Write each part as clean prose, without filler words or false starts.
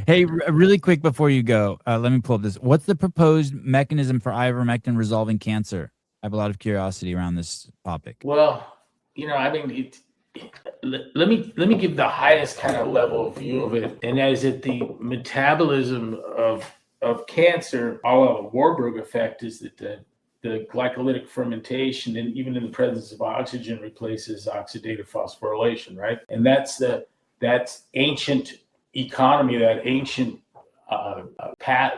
Hey, really quick before you go, let me pull up this. What's the proposed mechanism for ivermectin resolving cancer? I have a lot of curiosity around this topic. Well, I mean, let me give the highest kind of level view of it, and that is that the metabolism of cancer, all of the Warburg effect, is that the glycolytic fermentation, and even in the presence of oxygen, replaces oxidative phosphorylation, right? And that's ancient economy, that ancient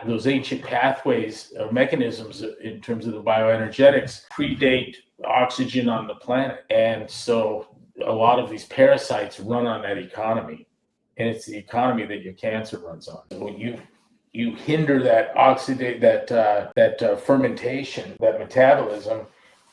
those ancient pathways or mechanisms in terms of the bioenergetics predate oxygen on the planet. And so a lot of these parasites run on that economy, and it's the economy that your cancer runs on. So when you hinder that fermentation, that metabolism,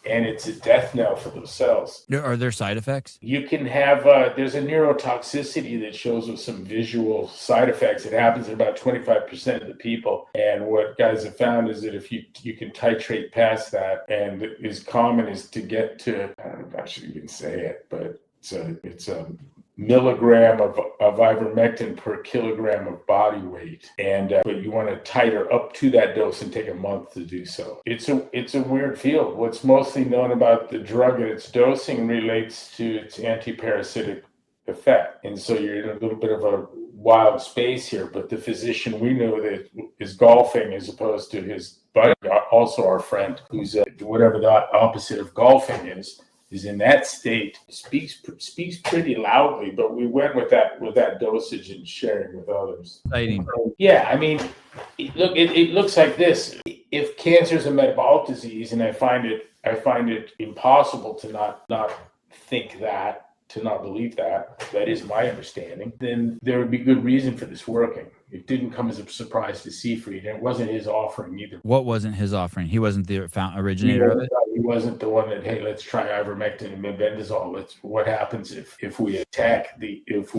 and it's a death knell for those cells. Are there side effects? You can have, there's a neurotoxicity that shows with some visual side effects. It happens in about 25% of the people. And what guys have found is that if you can titrate past that, and is common is to get to, I don't know if I should even say it, but it's a milligram of ivermectin per kilogram of body weight, and but you want to titer up to that dose and take a month to do so. It's a weird field. What's mostly known about the drug and its dosing relates to its antiparasitic effect, and so you're in a little bit of a wild space here. But the physician we know that is golfing as opposed to his buddy, also our friend, who's whatever the opposite of golfing is in that state, speaks pretty loudly, but we went with that dosage and sharing with others. Exciting. Yeah, I mean, it looks like this. If cancer is a metabolic disease, and I find it impossible to not think that, to not believe that is my understanding, then there would be good reason for this working. It didn't come as a surprise to Seafried, and it wasn't his offering either. What wasn't his offering? He wasn't the originator of it? He wasn't the one that, hey, let's try ivermectin and mebendazole. What happens if we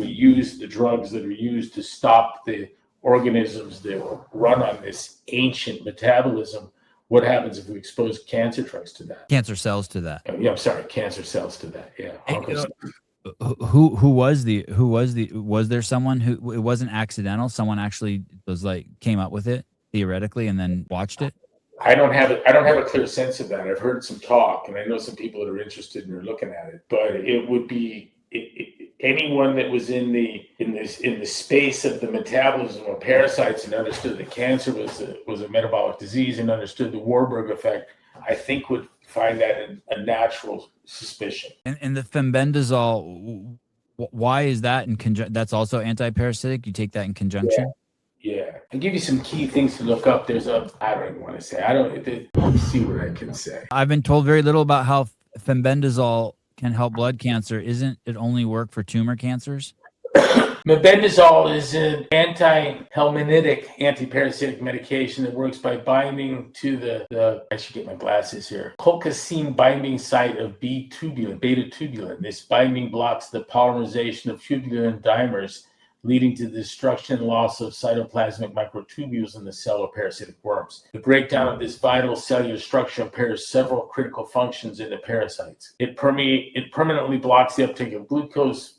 use the drugs that are used to stop the organisms that run on this ancient metabolism? What happens if we expose cancer drugs to that? Cancer cells to that. Yeah, I'm sorry, cancer cells to that. Yeah. Was there someone who, it wasn't accidental? Someone actually came up with it theoretically and then watched it? I don't have a clear sense of that. I've heard some talk, and I know some people that are interested and are looking at it. But it would be anyone that was in the space of the metabolism of parasites and understood that cancer was a metabolic disease and understood the Warburg effect, I think would find that a natural suspicion. And the fenbendazole, why is that in conjunction? That's also anti-parasitic. You take that in conjunction. Yeah, I'll give you some key things to look up. I don't even want to say. Let's see what I can say. I've been told very little about how fenbendazole can help blood cancer. Isn't it only work for tumor cancers? Mebendazole is an anti-helminthic antiparasitic medication that works by binding to the I should get my glasses here, colchicine binding site of beta tubulin. This binding blocks the polymerization of tubulin dimers, leading to the destruction and loss of cytoplasmic microtubules in the cell of parasitic worms. The breakdown of this vital cellular structure impairs several critical functions in the parasites. It permanently blocks the uptake of glucose,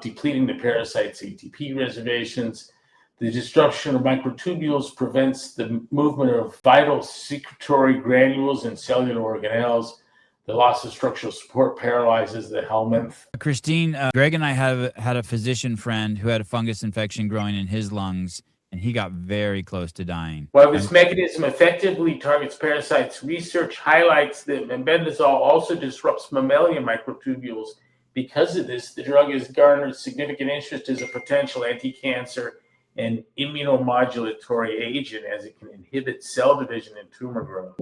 depleting the parasites' ATP reservations. The destruction of microtubules prevents the movement of vital secretory granules and cellular organelles. The loss of structural support paralyzes the helminth. Christine, Greg and I had a physician friend who had a fungus infection growing in his lungs, and he got very close to dying. While this mechanism effectively targets parasites, research highlights that mebendazole also disrupts mammalian microtubules. Because of this, the drug has garnered significant interest as a potential anti-cancer and immunomodulatory agent, as it can inhibit cell division and tumor growth.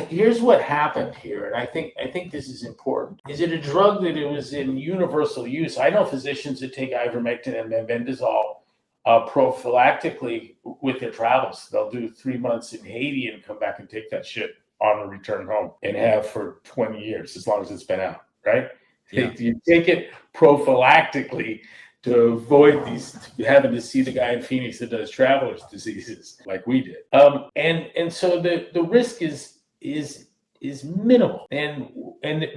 Here's what happened here, and I think this is important. Is it a drug that it was in universal use? I know physicians that take ivermectin and mebendazole prophylactically with their travels. They'll do 3 months in Haiti and come back and take that shit on the return home, and have for 20 years, as long as it's been out, right? Yeah. You take it prophylactically to avoid having to see the guy in Phoenix that does traveler's diseases like we did. And so the risk is minimal, and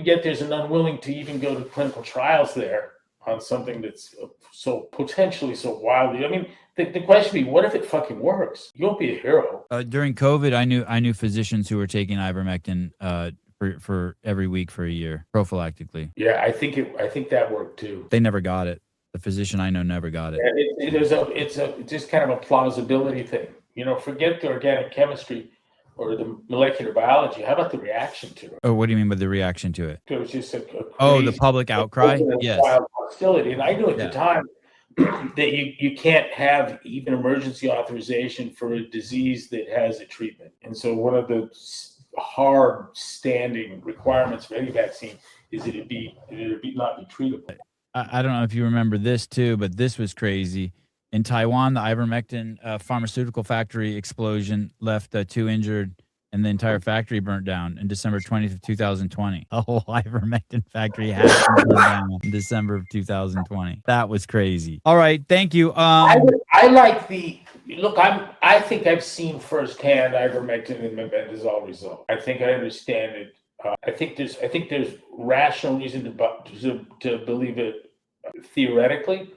yet there's an unwilling to even go to clinical trials there on something that's so potentially so wildly. I mean, the question be, what if it fucking works? You won't be a hero. During COVID, I knew physicians who were taking ivermectin for every week for a year prophylactically. Yeah, I think that worked too. They never got it. The physician I know never got it. It's just kind of a plausibility thing. Forget the organic chemistry or the molecular biology. How about the reaction to it? Oh, what do you mean by the reaction to it? It was just a the public outcry. Yes. Wild hostility. And I knew at the time that you can't have even emergency authorization for a disease that has a treatment. And so one of the hard standing requirements for any vaccine is that it not be treatable. I don't know if you remember this too, but this was crazy. In Taiwan, the ivermectin pharmaceutical factory explosion left 2 injured, and the entire factory burnt down in December 20th of 2020. A whole ivermectin factory had burned down in December of 2020. That was crazy. All right, thank you. I like the look. I think I've seen firsthand ivermectin and mebendazole result. I think I understand it. I think there's rational reason to believe it theoretically,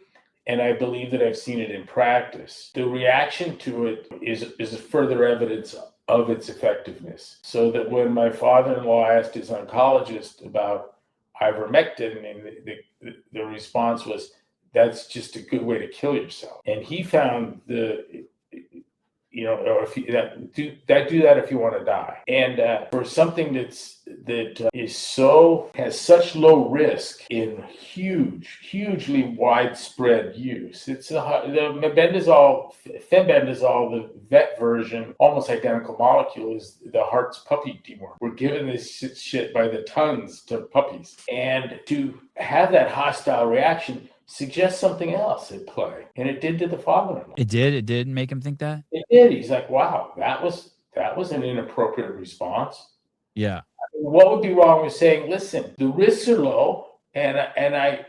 and I believe that I've seen it in practice. The reaction to it is further evidence of its effectiveness. So that when my father-in-law asked his oncologist about ivermectin, and the response was, "That's just a good way to kill yourself," and he found or if you, do that if you want to die. And for something that has such low risk in hugely widespread use, it's the mebendazole, Fenbendazole, the vet version, almost identical molecule, is the heart's puppy dewormer. We're giving this shit by the tons to puppies, and to have that hostile reaction suggests something else at play, and it did to the father-in-law. It did make him think that. It did. He's like, "Wow, that was an inappropriate response." Yeah. What would be wrong with saying, "Listen, the risks are low, and I'm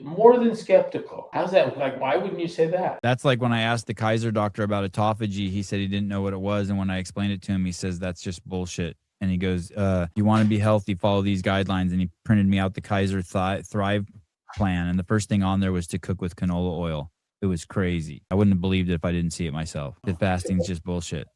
more than skeptical." How's that? Like, why wouldn't you say that? That's like when I asked the Kaiser doctor about autophagy. He said he didn't know what it was, and when I explained it to him, he says that's just bullshit. And he goes, "You want to be healthy, follow these guidelines." And he printed me out the Kaiser Thrive plan, and the first thing on there was to cook with canola oil. It was crazy. I wouldn't have believed it if I didn't see it myself. The fasting's just bullshit.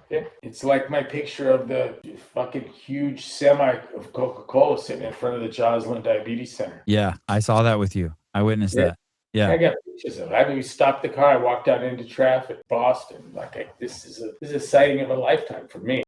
Yeah. It's like my picture of the fucking huge semi of Coca-Cola sitting in front of the Joslin Diabetes Center. Yeah, I saw that with you. I witnessed that. Yeah, I got pictures of it. I mean, we stopped the car. I walked out into traffic, Boston. Like, this is a sighting of a lifetime for me.